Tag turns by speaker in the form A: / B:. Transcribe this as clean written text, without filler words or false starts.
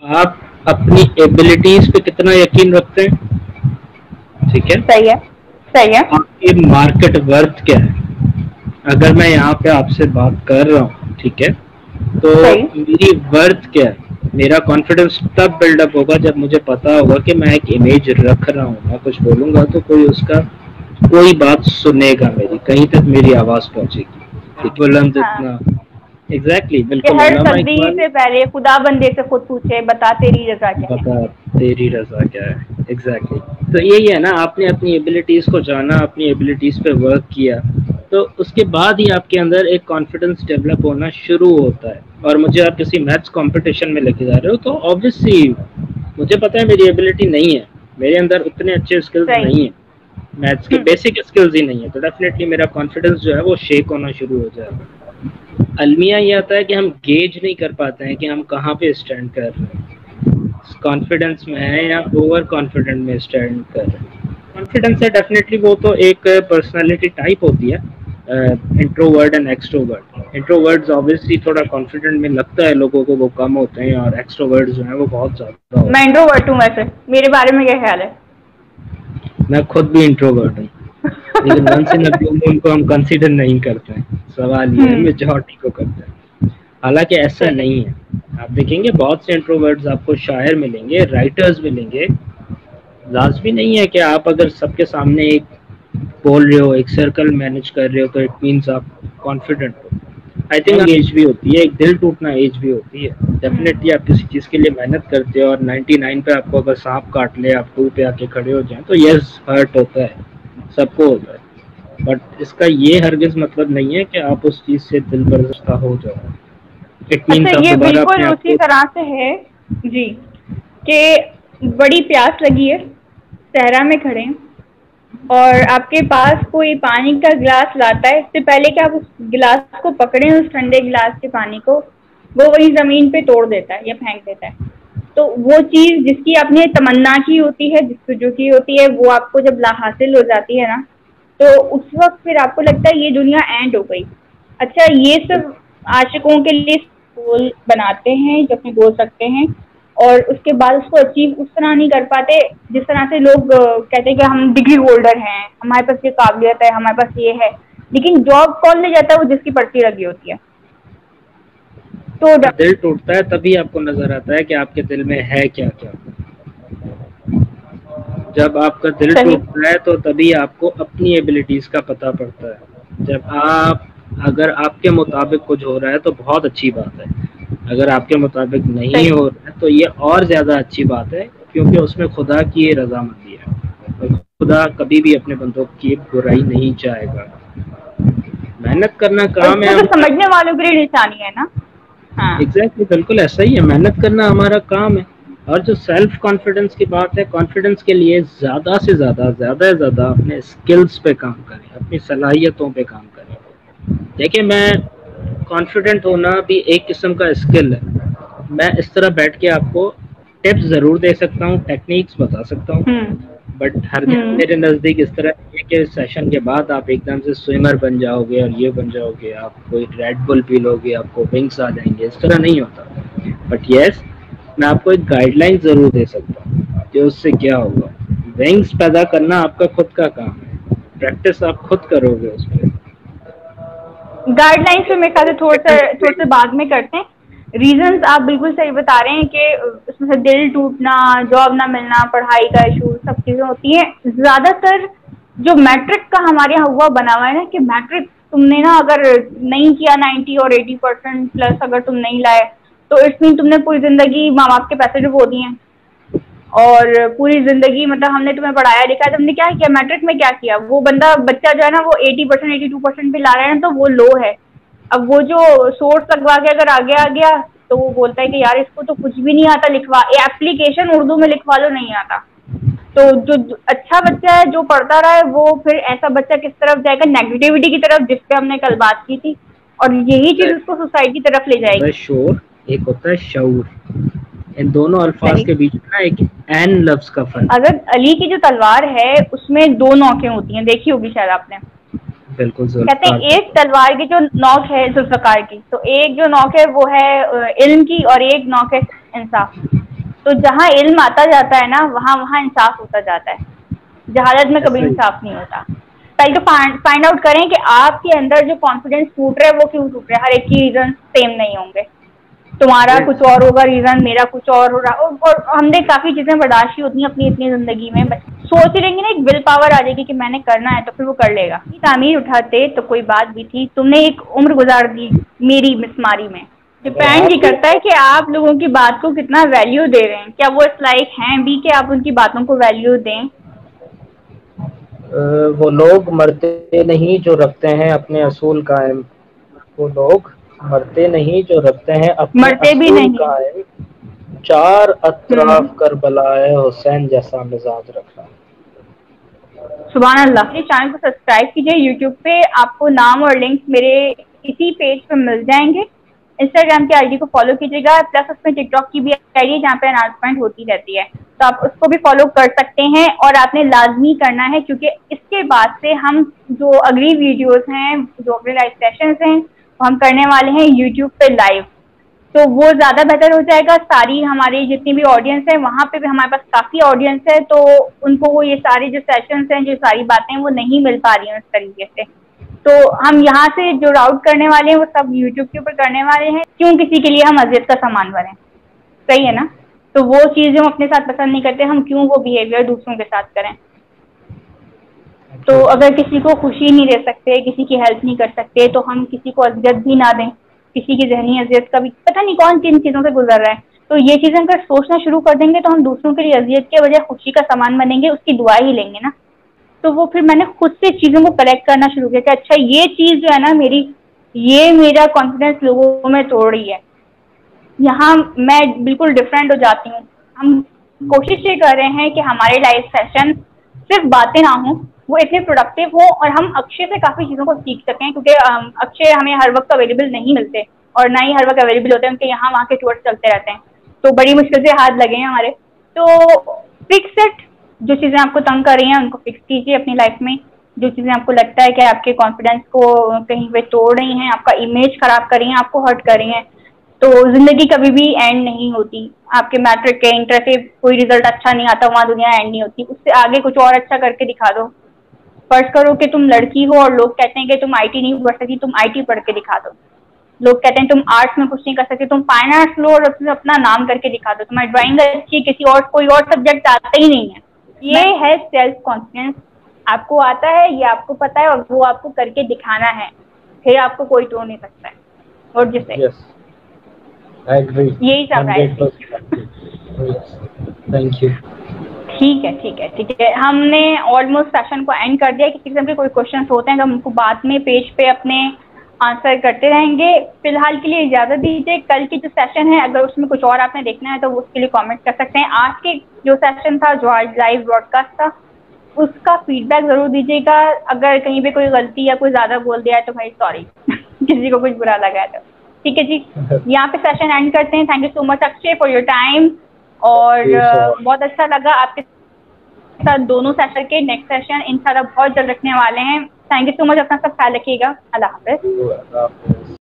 A: आप अपनी एबिलिटीज पे कितना यकीन रखते हैं, ठीक है।
B: सही है, सही है।
A: आपकी मार्केट वर्थ क्या है। अगर मैं यहाँ पे आपसे बात कर रहा हूँ, ठीक है, तो
B: सही।
A: मेरी वर्थ क्या है। मेरा कॉन्फिडेंस तब बिल्डअप होगा जब मुझे पता होगा कि मैं एक इमेज रख रहा हूँ, मैं कुछ बोलूंगा तो कोई उसका कोई बात सुनेगा, मेरी कहीं तक मेरी आवाज पहुंचेगी, बुलंद
B: हाँ,
A: इतना। एग्जैक्टली,
B: कि
A: बिल्कुल।
B: हर
A: अल्लामा
B: तस्बीह
A: इकबाल,
B: से पहले खुदा बंदे से खुद पूछे, बता तेरी रजा क्या है।
A: बता तेरी रजा क्या है। एग्जैक्टली तो यही है ना, आपने अपनी एबिलिटीज को जाना, अपनी एबिलिटीज पे वर्क किया, तो उसके बाद ही आपके अंदर एक कॉन्फिडेंस डेवलप होना शुरू होता है। और मुझे आप किसी मैथ्स कंपटीशन में लेके जा रहे हो, तो ऑब्वियसली मुझे पता है मेरी एबिलिटी नहीं है, मेरे अंदर उतने अच्छे स्किल्स
B: सही।
A: नहीं है, मैथ्स के बेसिक स्किल्स ही नहीं है, तो डेफिनेटली मेरा कॉन्फिडेंस जो है वो शेक होना शुरू हो जाएगा। अलमिया ये आता है कि हम गेज नहीं कर पाते हैं कि हम कहाँ पे स्टैंड कर रहे हैं, कॉन्फिडेंस में है या ओवर कॉन्फिडेंट में स्टैंड कर रहे हैं। कॉन्फिडेंस है डेफिनेटली, वो तो एक पर्सनालिटी टाइप होती है, introvert and extrovert. Introverts obviously थोड़ा कॉन्फिडेंट में लगता है लोगों को, वो कम होते हैं, और एक्सट्रोवर्ट्स जो हैं वो बहुत ज़्यादा होते
B: मैं इंट्रोवर्ट हूँ, वैसे मेरे बारे में क्या ख्याल है?
A: हैं। मैं खुद भी इंट्रोवर्ट हूँ, लेकिन once in a blue moon को हम कंसीडर नहीं करते हैं। सवाल ये है, मेजॉरिटी को करते हैं, हालांकि ऐसा
B: सही है।
A: नहीं है। आप देखेंगे बहुत से इंट्रोवर्ट्स आपको शायर मिलेंगे, राइटर्स मिलेंगे। लाजमी नहीं है कि आप अगर सबके सामने एक बोल रहे हो, एक सर्कल मैनेज कर रहे हो, तो इट मीन्स आप कॉन्फिडेंट हो। आई थिंक एज भी होती है, एक दिल टूटना एज भी होती है। डेफिनेटली आप किसी चीज़ के लिए मेहनत करते हो और 99 पे आपको अगर सांप काट ले, आप 2 पे आके खड़े हो जाए, तो यस हर्ट होता है, सबको होता है। बट इसका ये हरगिज मतलब नहीं है कि आप उस चीज़ से दिल बर्दाश्त हो जाओ। इट
B: अच्छा,
A: मीन्स आप
B: ये
A: दोबारा
B: बिल्कुल
A: अपने आप
B: उसी
A: को।
B: तरह से है जी, कि बड़ी प्यास लगी है, सहरा में खड़े हैं, और आपके पास कोई पानी का गिलास लाता है, इससे पहले कि आप उस गिलास को पकड़ें, उस ठंडे गिलास के पानी को, वो वही जमीन पे तोड़ देता है या फेंक देता है। तो वो चीज जिसकी आपने तमन्ना की होती है, जिसको जो की होती है, वो आपको जब ला हासिल हो जाती है ना, तो उस वक्त फिर आपको लगता है ये दुनिया एंड हो गई। अच्छा, ये सब आशिकों के लिए गोल बनाते हैं जो अपने गोल रखते हैं, और उसके बाद उसको अचीव उस तरह नहीं कर पाते जिस तरह से लोग कहते हैं कि हम डिग्री होल्डर हैं, हमारे पास ये काबिलियत है, हमारे पास ये है, लेकिन जॉब कौन ले जाता है? वो जिसकी पर्ची लगी होती है। तो
A: दिल टूटता है तभी आपको नजर आता है कि आपके दिल में है क्या क्या। जब आपका दिल
B: सही।
A: टूटता है तो तभी आपको अपनी एबिलिटीज का पता पड़ता है। जब आप, अगर आपके मुताबिक कुछ हो रहा है तो बहुत अच्छी बात है, अगर आपके मुताबिक नहीं
B: सही।
A: हो रहा है तो ये और ज्यादा अच्छी बात है, क्योंकि उसमें खुदा की रजामंदी है, और खुदा कभी भी अपने बंदों की बुराई नहीं चाहेगा। मेहनत करना
B: और
A: काम है
B: इसको तो
A: हमारा।
B: समझने वालों के लिए निशानी है ना। हाँ।
A: एग्जैक्टली, बिल्कुल ऐसा ही है, मेहनत करना हमारा काम है। और जो सेल्फ कॉन्फिडेंस की बात है, कॉन्फिडेंस के लिए ज़्यादा से ज़्यादा अपने स्किल्स पे काम करें, अपनी सलाहियतों पे काम करें। देखिए, मैं कॉन्फिडेंट होना भी एक किस्म का स्किल है। मैं इस तरह बैठ के आपको टिप्स ज़रूर दे सकता हूँ, टेक्निक्स बता सकता हूँ,
B: हम्म।
A: बट हरगिज़
B: हम्म।
A: मेरे नज़दीक इस तरह नहीं है कि सेशन के बाद आप एकदम से स्विमर बन जाओगे और ये बन जाओगे, आप कोई रेड बुल पी लोगे, आपको विंग्स आ जाएंगे, इस तरह नहीं होता। बट यस, मैं आपको एक गाइडलाइन ज़रूर दे सकता हूँ कि उससे क्या होगा। विंग्स पैदा करना आपका खुद का काम है, प्रैक्टिस आप खुद करोगे उस पर।
B: गाइडलाइंस पे मेरे ख्याल से थोड़ा सा बाद में करते हैं। रीजंस आप बिल्कुल सही बता रहे हैं कि उसमें से दिल टूटना, जॉब ना मिलना, पढ़ाई का इशू, सब चीजें होती हैं। ज्यादातर जो मैट्रिक का हमारे यहाँ हुआ बना हुआ है ना, कि मैट्रिक तुमने ना अगर नहीं किया 90 और 80% प्लस अगर तुम नहीं लाए, तो इट्स मीन तुमने पूरी जिंदगी माँ बाप के पैसे डुबो दिए हैं, और पूरी जिंदगी मतलब हमने तुम्हें पढ़ाया लिखाया, तुमने क्या किया मैट्रिक में? क्या किया? वो बंदा बच्चा जो है ना, वो 80% 82% भी ला रहा है ना, तो वो लो है। अब वो जो सोर्स लगवा के अगर आगे आ गया, तो वो बोलता है कि यार इसको तो कुछ भी नहीं आता लिखवा, एप्लीकेशन उर्दू में लिखवा लो, नहीं आता। तो जो अच्छा बच्चा है जो पढ़ता रहा है, वो फिर ऐसा बच्चा किस तरफ जाएगा? नेगेटिविटी की तरफ, जिसपे हमने कल बात की थी, और यही चीज उसको सुसाइड की तरफ ले
A: होता है
B: जाएगी।
A: शोर, एक होता है शऊर। इन दोनों अल्फाज
B: सही।
A: के बीच में ना एक एन लफ्ज का फर्क है।
B: अगर अली की जो तलवार है उसमें दो नोकें होती हैं, देखी होगी शायद आपने।
A: बिल्कुल
B: कहते
A: जुल्फ़ार
B: हैं एक
A: तलवार।
B: तलवार की जो नोक है जुल्फकार की, तो एक जो नोक है वो है इल्म की, और एक नोक है इंसाफ की। तो जहाँ इल्म आता जाता है ना, वहाँ वहाँ इंसाफ होता जाता है, जहालत में कभी इंसाफ नहीं होता। पहले तो फाइंड आउट करें कि आपके अंदर जो कॉन्फिडेंस टूट रहा है वो क्यों टूट रहा है। हर एक की रीजन सेम नहीं होंगे, तुम्हारा कुछ और होगा रीजन, मेरा कुछ और हो रहा। और हमने काफी चीजें बर्दाश्त होती हैं अपनी इतनी जिंदगी में, सोच रहेंगे ना, एक विल पावर आ जाएगी कि मैंने करना है, तो फिर वो कर लेगा। तामीर उठाते तो कोई बात भी थी, तुमने एक उम्र गुजार दी मेरी मिसमारी में। डिपेंड ही करता है कि आप लोगों की बात को कितना वैल्यू दे रहे हैं, क्या वो इस लायक हैं भी कि आप उनकी बातों को वैल्यू दें।
A: वो लोग मरते नहीं जो रखते हैं अपने असूल कायम, वो लोग मरते नहीं जो रखते हैं अपने
B: मरते भी
A: असूल
B: नहीं।
A: कायम, चार अतराफ करबलाए हुसैन जैसा मिजाज रखना।
B: सुभान अल्लाह। मेरे चैनल को सब्सक्राइब कीजिए, यूट्यूब पे आपको नाम और लिंक मेरे इसी पेज पे मिल जाएंगे। इंस्टाग्राम की आईडी को फॉलो कीजिएगा, प्लस उसमें टिकटॉक की भी आईडी है जहाँ पे अनाउंसमेंट होती रहती है, तो आप उसको भी फॉलो कर सकते हैं। और आपने लाजमी करना है, क्योंकि इसके बाद से हम जो अगली वीडियोस हैं, जो अगले लाइव सेशंस हैं, वो हम करने वाले हैं यूट्यूब पे लाइव, तो वो ज़्यादा बेहतर हो जाएगा। सारी हमारी जितनी भी ऑडियंस है, वहाँ पे भी हमारे पास काफ़ी ऑडियंस है, तो उनको वो ये सारी जो सेशंस हैं, जो सारी बातें वो नहीं मिल पा रही हैं उस तरीके से। तो हम यहाँ से जो राउट करने वाले हैं वो सब यूट्यूब के ऊपर करने वाले हैं। क्यों किसी के लिए हम अजियत का सामान बने, सही है ना। तो वो चीज़ जो हम अपने साथ पसंद नहीं करते, हम क्यों वो बिहेवियर दूसरों के साथ करें। तो अगर किसी को खुशी नहीं दे सकते, किसी की हेल्प नहीं कर सकते, तो हम किसी को अजियत भी ना दें। किसी की जहनी अजियत का भी पता नहीं कौन किन चीज़ों से गुजर रहा है, तो ये चीज़ें अगर सोचना शुरू कर देंगे तो हम दूसरों के लिए अजियत के बजाय खुशी का सामान बनेंगे, उसकी दुआ ही लेंगे ना। तो वो फिर मैंने खुद से चीज़ों को करेक्ट करना शुरू किया कि अच्छा ये चीज़ जो है ना मेरी, ये मेरा कॉन्फिडेंस लोगों में तोड़ रही है, यहाँ मैं बिल्कुल डिफरेंट हो जाती हूँ। हम कोशिश ये कर रहे हैं कि हमारे लाइव सेशन सिर्फ बातें ना हो, वो इतने प्रोडक्टिव हो और हम अक्षय से काफ़ी चीज़ों को सीख सकें, क्योंकि अक्षय हमें हर वक्त अवेलेबल नहीं मिलते और ना ही हर वक्त अवेलेबल होते हैं, उनके यहाँ वहाँ के टूर्स चलते रहते हैं, तो बड़ी मुश्किल से हाथ लगे हैं हमारे। तो फिक्स इट, जो चीज़ें आपको तंग कर रही हैं उनको फिक्स कीजिए अपनी लाइफ में। जो चीज़ें आपको लगता है कि आपके कॉन्फिडेंस को कहीं पे तोड़ रही हैं, आपका इमेज खराब कर रही हैं, आपको हर्ट कर रही हैं, तो ज़िंदगी कभी भी एंड नहीं होती। आपके मैट्रिक के इंटर से कोई रिजल्ट अच्छा नहीं आता, वहाँ दुनिया एंड नहीं होती, उससे आगे कुछ और अच्छा करके दिखा दो। फर्ज करो कि तुम लड़की हो और लोग कहते हैं कि तुम आईटी नहीं पढ़ सकती, तुम आईटी पढ़ के दिखा दो। लोग कहते हैं तुम आर्ट्स में कुछ नहीं कर सकते, तुम फाइन आर्ट्स लो और उसमें अपना नाम करके दिखा दो। तुम्हारी ड्राइंग अच्छी, किसी और कोई और सब्जेक्ट आता ही नहीं है। ये है सेल्फ कॉन्फिडेंस। आपको आता है, ये आपको पता है और वो आपको करके दिखाना है, फिर आपको कोई तोड़ नहीं सकता है। और जिससे यही सब है।
A: Thank you.
B: ठीक है ठीक है ठीक है, हमने ऑलमोस्ट सेशन को एंड कर दिया। किसी किस्म के कोई क्वेश्चंस होते हैं तो हम उनको बाद में पेज पे अपने आंसर करते रहेंगे। फिलहाल के लिए इजाज़त दीजिए। कल की जो सेशन है, अगर उसमें कुछ और आपने देखना है तो उसके लिए कमेंट कर सकते हैं। आज के जो सेशन था, जो आज लाइव ब्रॉडकास्ट था, उसका फीडबैक ज़रूर दीजिएगा। अगर कहीं पे कोई गलती या कोई ज़्यादा बोल दिया है तो भाई सॉरी किसी को कुछ बुरा लगा है तो। ठीक है जी, यहाँ पे सेशन एंड करते हैं। Thank you so much Akshay for your time, और बहुत अच्छा लगा आपके साथ दोनों सेशन के। नेक्स्ट सेशन इंशाल्लाह बहुत जल्द रखने वाले हैं। थैंक यू सो मच, अपना सब ख्याल रखिएगा। अल्लाह हाफ़िज़।